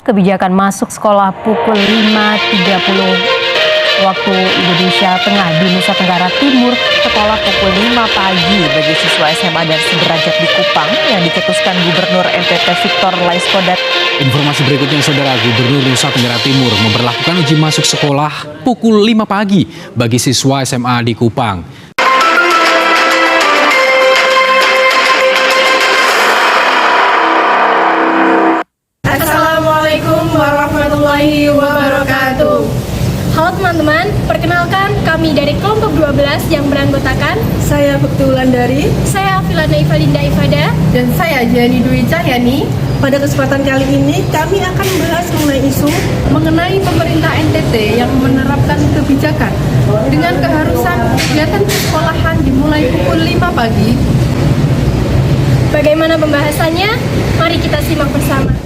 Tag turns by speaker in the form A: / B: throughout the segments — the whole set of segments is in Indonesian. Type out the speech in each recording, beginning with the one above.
A: kebijakan masuk sekolah pukul 5.30 waktu Indonesia Tengah di Nusa Tenggara Timur, sekolah pukul 5 pagi bagi siswa SMA dan sederajat di Kupang yang dicetuskan Gubernur NTT Victor Laiskodat.
B: Informasi berikutnya, Saudara, Gubernur Nusa Tenggara Timur memberlakukan uji masuk sekolah pukul 5 pagi bagi siswa SMA di Kupang.
C: Assalamualaikum warahmatullahi wabarakatuh.
D: Halo teman-teman, perkenalkan kami dari kelompok 12 yang beranggotakan
C: Saya Bektulan dari
D: saya Afilana Ivalinda Ifada.
C: dan saya Jani Dwi Cahyani. Pada kesempatan kali ini kami akan membahas mengenai isu mengenai pemerintah NTT yang menerapkan kebijakan dengan keharusan kegiatan sekolahan dimulai pukul 5 pagi.
D: Bagaimana pembahasannya? Mari kita simak bersama.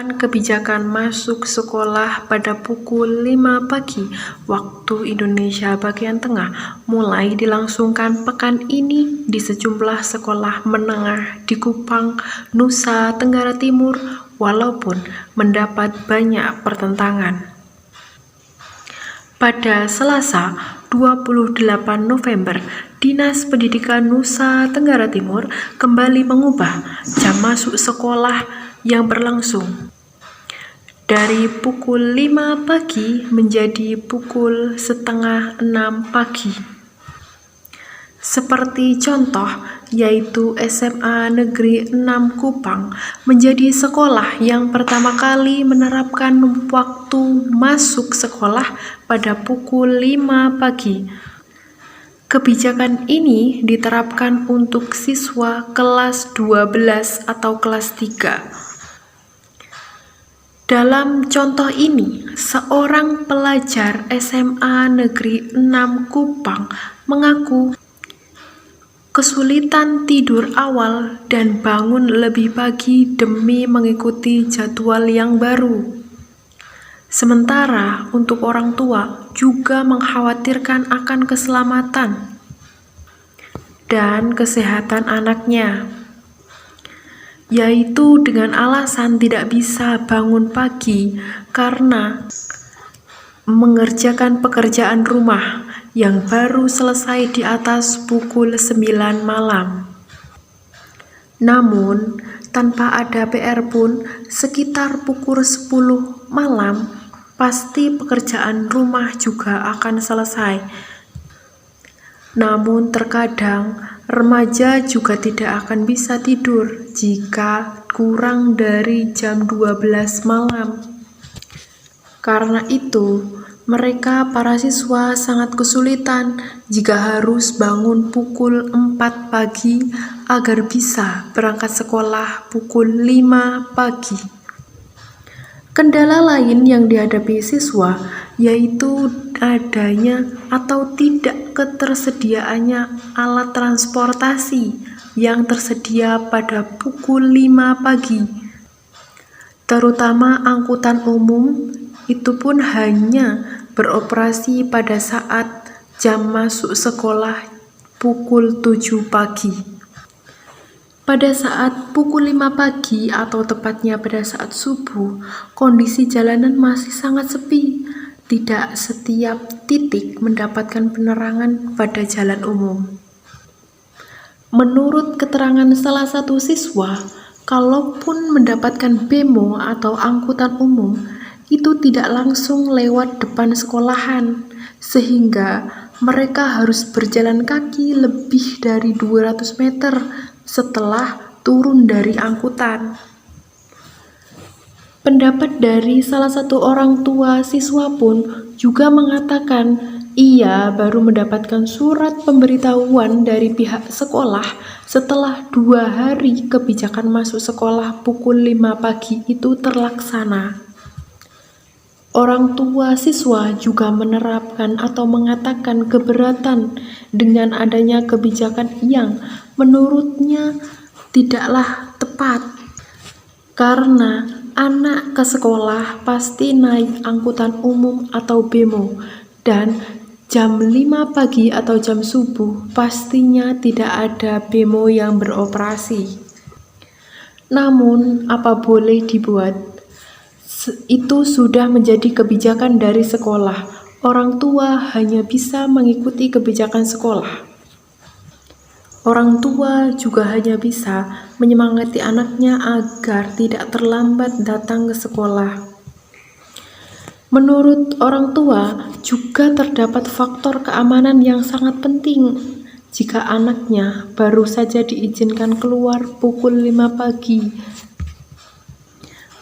C: Kebijakan masuk sekolah pada pukul 5 pagi waktu Indonesia bagian tengah mulai dilangsungkan pekan ini di sejumlah sekolah menengah di Kupang, Nusa Tenggara Timur, walaupun mendapat banyak pertentangan. Pada Selasa 28 November, Dinas Pendidikan Nusa Tenggara Timur kembali mengubah jam masuk sekolah yang berlangsung dari pukul 5 pagi menjadi pukul setengah 6 pagi. Seperti contoh, yaitu SMA Negeri 6 Kupang menjadi sekolah yang pertama kali menerapkan waktu masuk sekolah pada pukul 5 pagi. Kebijakan ini diterapkan untuk siswa kelas 12 atau kelas 3. Dalam contoh ini, seorang pelajar SMA Negeri 6 Kupang mengaku kesulitan tidur awal dan bangun lebih pagi demi mengikuti jadwal yang baru. Sementara untuk orang tua juga mengkhawatirkan akan keselamatan dan kesehatan anaknya, yaitu dengan alasan tidak bisa bangun pagi karena mengerjakan pekerjaan rumah yang baru selesai di atas pukul 9 malam. Namun, tanpa ada PR pun, sekitar pukul 10 malam, pasti pekerjaan rumah juga akan selesai. Namun terkadang remaja juga tidak akan bisa tidur jika kurang dari jam 12 malam. Karena itu, mereka para siswa sangat kesulitan jika harus bangun pukul 4 pagi agar bisa berangkat sekolah pukul 5 pagi. Kendala lain yang dihadapi siswa yaitu adanya atau tidak ketersediaannya alat transportasi yang tersedia pada pukul 5 pagi. Terutama angkutan umum itu pun hanya beroperasi pada saat jam masuk sekolah pukul 7 pagi. Pada saat pukul 5 pagi atau tepatnya pada saat subuh, kondisi jalanan masih sangat sepi. Tidak setiap titik mendapatkan penerangan pada jalan umum. Menurut keterangan salah satu siswa, kalaupun mendapatkan bemo atau angkutan umum, itu tidak langsung lewat depan sekolahan, sehingga mereka harus berjalan kaki lebih dari 200 meter setelah turun dari angkutan. Pendapat dari salah satu orang tua siswa pun juga mengatakan ia baru mendapatkan surat pemberitahuan dari pihak sekolah setelah 2 hari kebijakan masuk sekolah pukul 5 pagi itu terlaksana. Orang tua siswa juga menerapkan atau mengatakan keberatan dengan adanya kebijakan yang menurutnya tidaklah tepat, karena anak ke sekolah pasti naik angkutan umum atau bemo, dan jam 5 pagi atau jam subuh pastinya tidak ada bemo yang beroperasi. Namun, apa boleh dibuat? Itu sudah menjadi kebijakan dari sekolah. Orang tua hanya bisa mengikuti kebijakan sekolah. Orang tua juga hanya bisa menyemangati anaknya agar tidak terlambat datang ke sekolah. Menurut orang tua, juga terdapat faktor keamanan yang sangat penting. Jika anaknya baru saja diizinkan keluar pukul 5 pagi,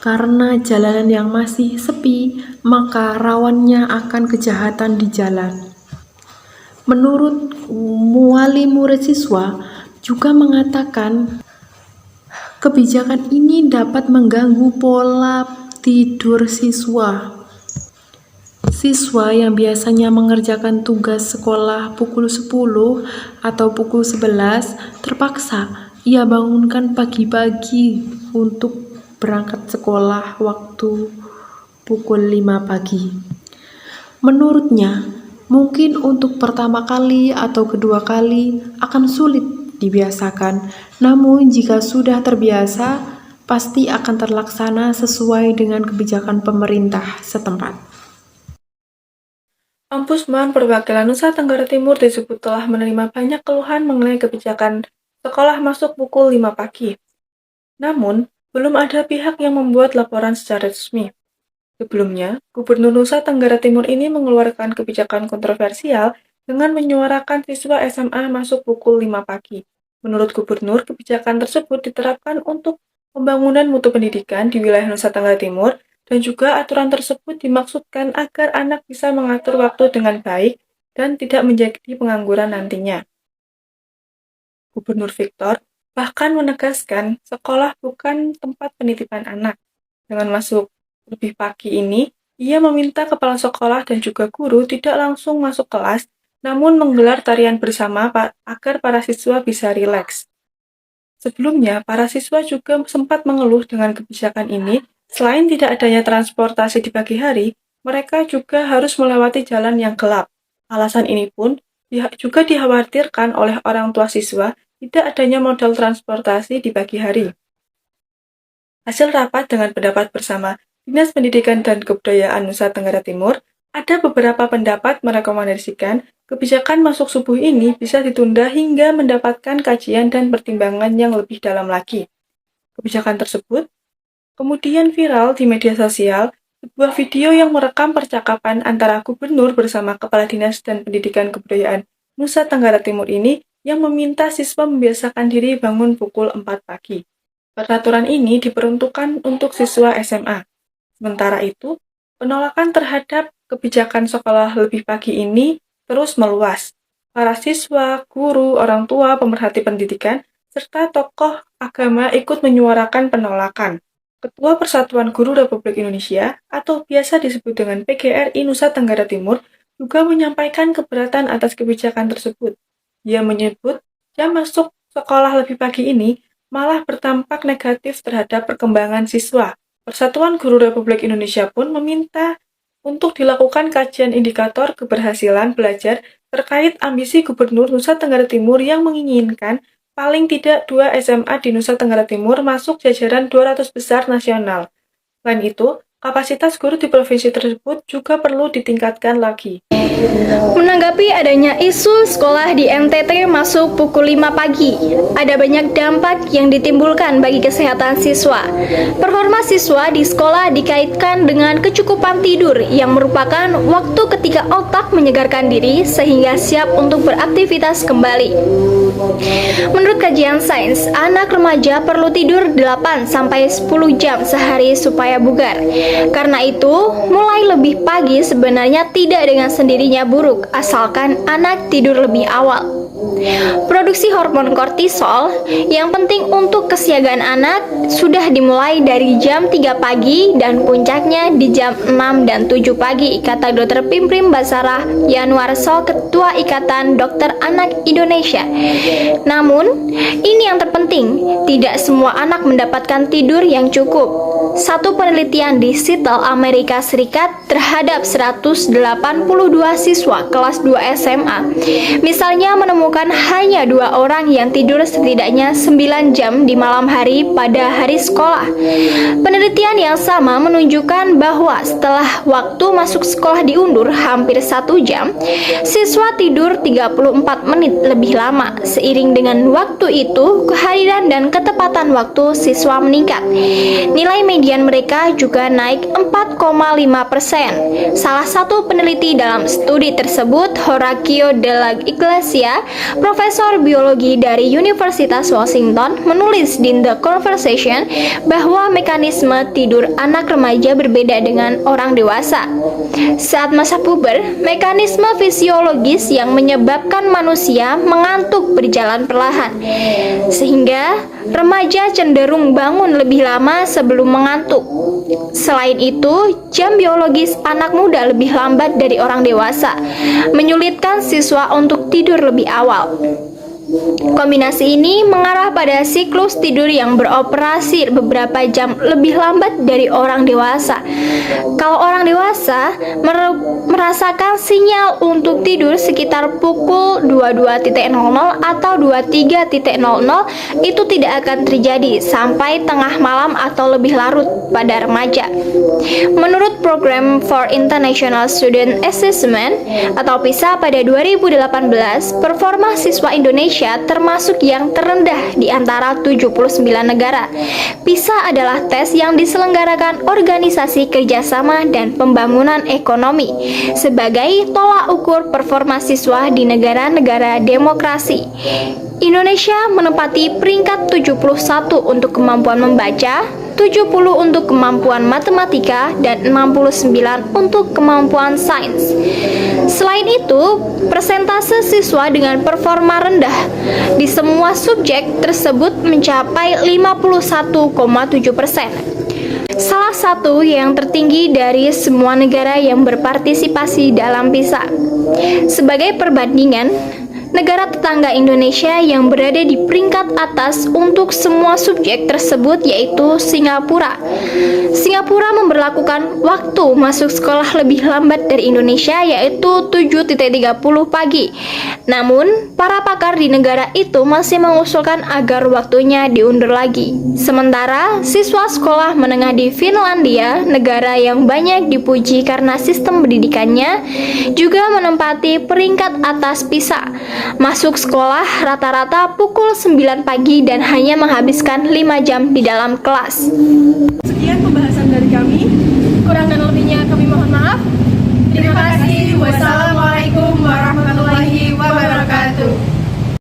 C: karena jalanan yang masih sepi, maka rawannya akan kejahatan di jalan. Menurut wali murid siswa juga mengatakan kebijakan ini dapat mengganggu pola tidur siswa. Siswa yang biasanya mengerjakan tugas sekolah pukul 10 atau pukul 11 terpaksa ia bangunkan pagi-pagi untuk berangkat sekolah waktu pukul 5 pagi. Menurutnya, mungkin untuk pertama kali atau kedua kali akan sulit dibiasakan, namun jika sudah terbiasa, pasti akan terlaksana sesuai dengan kebijakan pemerintah setempat.
E: Ombudsman Perwakilan Nusa Tenggara Timur disebut telah menerima banyak keluhan mengenai kebijakan sekolah masuk pukul 5 pagi. Namun, belum ada pihak yang membuat laporan secara resmi. Sebelumnya, Gubernur Nusa Tenggara Timur ini mengeluarkan kebijakan kontroversial dengan menyuarakan siswa SMA masuk pukul 5 pagi. Menurut Gubernur, kebijakan tersebut diterapkan untuk pembangunan mutu pendidikan di wilayah Nusa Tenggara Timur, dan juga aturan tersebut dimaksudkan agar anak bisa mengatur waktu dengan baik dan tidak menjadi pengangguran nantinya. Gubernur Victor bahkan menegaskan sekolah bukan tempat penitipan anak. Dengan masuk lebih pagi ini, ia meminta kepala sekolah dan juga guru tidak langsung masuk kelas, namun menggelar tarian bersama agar para siswa bisa rileks. Sebelumnya, para siswa juga sempat mengeluh dengan kebijakan ini. Selain tidak adanya transportasi di pagi hari, mereka juga harus melewati jalan yang gelap. Alasan ini pun juga dikhawatirkan oleh orang tua siswa tidak adanya modal transportasi di pagi hari. Hasil rapat dengan pendapat bersama Dinas Pendidikan dan Kebudayaan Nusa Tenggara Timur, ada beberapa pendapat merekomendasikan kebijakan masuk subuh ini bisa ditunda hingga mendapatkan kajian dan pertimbangan yang lebih dalam lagi. Kebijakan tersebut kemudian viral di media sosial, sebuah video yang merekam percakapan antara gubernur bersama Kepala Dinas dan Pendidikan Kebudayaan Nusa Tenggara Timur ini yang meminta siswa membiasakan diri bangun pukul 4 pagi. Peraturan ini diperuntukkan untuk siswa SMA. Sementara itu, penolakan terhadap kebijakan sekolah lebih pagi ini terus meluas. Para siswa, guru, orang tua, pemerhati pendidikan, serta tokoh agama ikut menyuarakan penolakan. Ketua Persatuan Guru Republik Indonesia atau biasa disebut dengan PGRI Nusa Tenggara Timur juga menyampaikan keberatan atas kebijakan tersebut. Ia menyebut jam masuk sekolah lebih pagi ini malah berdampak negatif terhadap perkembangan siswa. Persatuan Guru Republik Indonesia pun meminta untuk dilakukan kajian indikator keberhasilan belajar terkait ambisi Gubernur Nusa Tenggara Timur yang menginginkan paling tidak 2 SMA di Nusa Tenggara Timur masuk jajaran 200 besar nasional. Selain itu, kapasitas guru di provinsi tersebut juga perlu ditingkatkan lagi.
D: Menanggapi adanya isu sekolah di NTT masuk pukul 5 pagi, ada banyak dampak yang ditimbulkan bagi kesehatan siswa. Performa siswa di sekolah dikaitkan dengan kecukupan tidur yang merupakan waktu ketika otak menyegarkan diri sehingga siap untuk beraktivitas kembali. Menurut kajian sains, anak remaja perlu tidur 8-10 jam sehari supaya bugar. Karena itu, mulai lebih pagi sebenarnya tidak dengan sendirinya buruk, asalkan anak tidur lebih awal. Produksi hormon kortisol yang penting untuk kesiagaan anak sudah dimulai dari jam 3 pagi dan puncaknya di jam 6 dan 7 pagi, kata Dr. Pimprim Basarah Yanuarso, Ketua Ikatan Dokter Anak Indonesia. Namun, ini yang terpenting, tidak semua anak mendapatkan tidur yang cukup. Satu penelitian di Seattle, Amerika Serikat terhadap 182 siswa kelas 2 SMA, misalnya menemukan ditemukan hanya 2 orang yang tidur setidaknya 9 jam di malam hari pada hari sekolah. Penelitian yang sama menunjukkan bahwa setelah waktu masuk sekolah diundur hampir 1 jam, siswa tidur 34 menit lebih lama. Seiring dengan waktu itu, kehadiran dan ketepatan waktu siswa meningkat. Nilai median mereka juga naik 4,5%. Salah satu peneliti dalam studi tersebut, Horacio de la Iglesia, profesor biologi dari Universitas Washington, menulis di The Conversation bahwa mekanisme tidur anak remaja berbeda dengan orang dewasa. Saat masa puber, mekanisme fisiologis yang menyebabkan manusia mengantuk berjalan perlahan, sehingga remaja cenderung bangun lebih lama sebelum mengantuk. Selain itu, jam biologis anak muda lebih lambat dari orang dewasa, menyulitkan siswa untuk tidur lebih awal. Kombinasi ini mengarah pada siklus tidur yang beroperasi beberapa jam lebih lambat dari orang dewasa. Kalau orang dewasa merasakan sinyal untuk tidur sekitar pukul 22.00 atau 23.00, itu tidak akan terjadi sampai tengah malam atau lebih larut pada remaja. Menurut Program for International Student Assessment atau PISA pada 2018, performa siswa Indonesia termasuk yang terendah di antara 79 negara. PISA adalah tes yang diselenggarakan Organisasi Kerjasama dan Pembangunan Ekonomi sebagai tolak ukur performa siswa di negara-negara demokrasi. Indonesia menempati peringkat 71 untuk kemampuan membaca, 70 untuk kemampuan matematika, dan 69 untuk kemampuan sains. Selain itu, persentase siswa dengan performa rendah di semua subjek tersebut mencapai 51,7%. Salah satu yang tertinggi dari semua negara yang berpartisipasi dalam PISA. Sebagai perbandingan, negara tetangga Indonesia yang berada di peringkat atas untuk semua subjek tersebut yaitu Singapura. Singapura memberlakukan waktu masuk sekolah lebih lambat dari Indonesia yaitu 7.30 pagi. Namun, para pakar di negara itu masih mengusulkan agar waktunya diundur lagi. Sementara, siswa sekolah menengah di Finlandia, negara yang banyak dipuji karena sistem pendidikannya, juga menempati peringkat atas PISA. Masuk sekolah rata-rata pukul 9 pagi dan hanya menghabiskan 5 jam di dalam kelas.